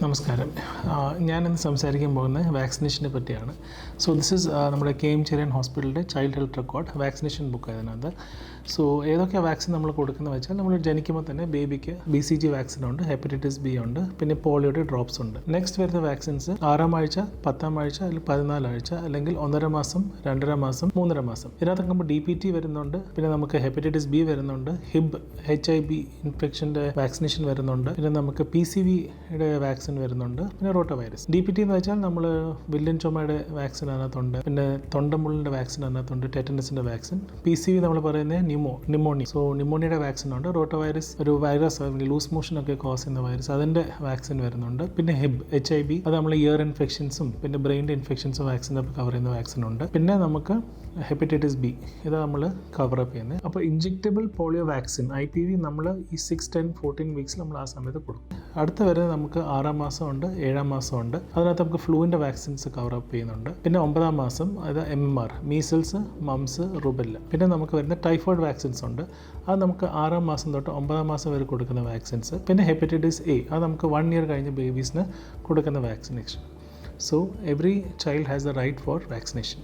നമസ്കാരം. ഞാനിന്ന് സംസാരിക്കാൻ പോകുന്നത് വാക്സിനേഷനെ പറ്റിയാണ്. സോ ദിസ് ഈസ് നമ്മുടെ KM ചെറിയൻ ഹോസ്പിറ്റലിൻ്റെ child health record vaccination book അതിനകത്ത്. സോ ഏതൊക്കെ വാക്സിൻ നമ്മൾ കൊടുക്കുന്നത് വെച്ചാൽ, നമ്മൾ ജനിക്കുമ്പോൾ തന്നെ ബേബിക്ക് BCG വാക്സിൻ ഉണ്ട്, ഹെപ്പറ്റൈറ്റിസ് B ഉണ്ട്, പിന്നെ പോളിയോയുടെ ഡ്രോപ്സ് ഉണ്ട്. നെക്സ്റ്റ് വരുന്ന വാക്സിൻസ് 6-ാം ആഴ്ച, 10-ാം ആഴ്ച, അല്ലെങ്കിൽ 14 ആഴ്ച, അല്ലെങ്കിൽ 1.5 മാസം, 2.5 മാസം, 3.5 മാസം. ഇതിനകത്ത് നമുക്ക് DPT വരുന്നുണ്ട്, പിന്നെ നമുക്ക് ഹെപ്പറ്റൈറ്റിസ് B വരുന്നുണ്ട്, HIV ഇൻഫെക്ഷൻ്റെ വാക്സിനേഷൻ വരുന്നുണ്ട്, പിന്നെ നമുക്ക് PCVയുടെ വാക്സിൻ വരുന്നുണ്ട്, പിന്നെ റോട്ടോ വൈറസ്. DPT എന്ന് വെച്ചാൽ നമ്മൾ വില്ലൻ ചുമയുടെ വാക്സിൻ അതിനകത്തുണ്ട്, പിന്നെ തൊണ്ടമുള്ളിൻ്റെ വാക്സിൻ അതിനകത്തുണ്ട്, ടെറ്റനസിൻ്റെ വാക്സിൻ. PCV നമ്മൾ പറയുന്നത് ന്യൂമോണിയ. സോ ന്യൂമോണിയയുടെ വാക്സിൻ ഉണ്ട്. റോട്ടോ വൈറസ് ഒരു വൈറസ്, ലൂസ് മോഷൻ ഒക്കെ കോസ് ചെയ്യുന്ന വൈറസ്, അതിൻ്റെ വാക്സിൻ വരുന്നുണ്ട്. പിന്നെ HIV, അത് നമ്മൾ ഇയർ ഇൻഫെക്ഷൻസും പിന്നെ ബ്രെയിൻ്റെ ഇൻഫെക്ഷൻസും വാക്സിൻ കവർ ചെയ്യുന്ന വാക്സിൻ ഉണ്ട്. പിന്നെ നമുക്ക് ഹെപ്പറ്റൈറ്റിസ് B, ഇത് നമ്മൾ കവറപ്പ് ചെയ്യുന്നത്. അപ്പോൾ ഇഞ്ചെക്റ്റബിൾ പോളിയോ വാക്സിൻ IPV നമ്മൾ ഈ 6, 10, 14 വീക്സിൽ നമ്മൾ ആ സമയത്ത് കൊടുക്കും. അടുത്ത വരുന്നത് നമുക്ക് 6-ാം മാസമുണ്ട്, 7-ാം മാസമുണ്ട്. അതിനകത്ത് നമുക്ക് ഫ്ലൂവിൻ്റെ വാക്സിൻസ് കവറപ്പ് ചെയ്യുന്നുണ്ട്. പിന്നെ 9-ാം മാസം അത് MMR, മീസിൽസ്, മംസ്, റുബെല്ല. പിന്നെ നമുക്ക് വരുന്ന ടൈഫോയിഡ് വാക്സിൻസ് ഉണ്ട്. അത് നമുക്ക് 6-ാം മാസം തൊട്ട് 9-ാം മാസം വരെ കൊടുക്കുന്ന വാക്സിൻസ്. പിന്നെ ഹെപ്പറ്റൈറ്റിസ് A, അത് നമുക്ക് 1 ഇയർ കഴിഞ്ഞ ബേബീസിന് കൊടുക്കുന്ന vaccination. So every child has the right for vaccination.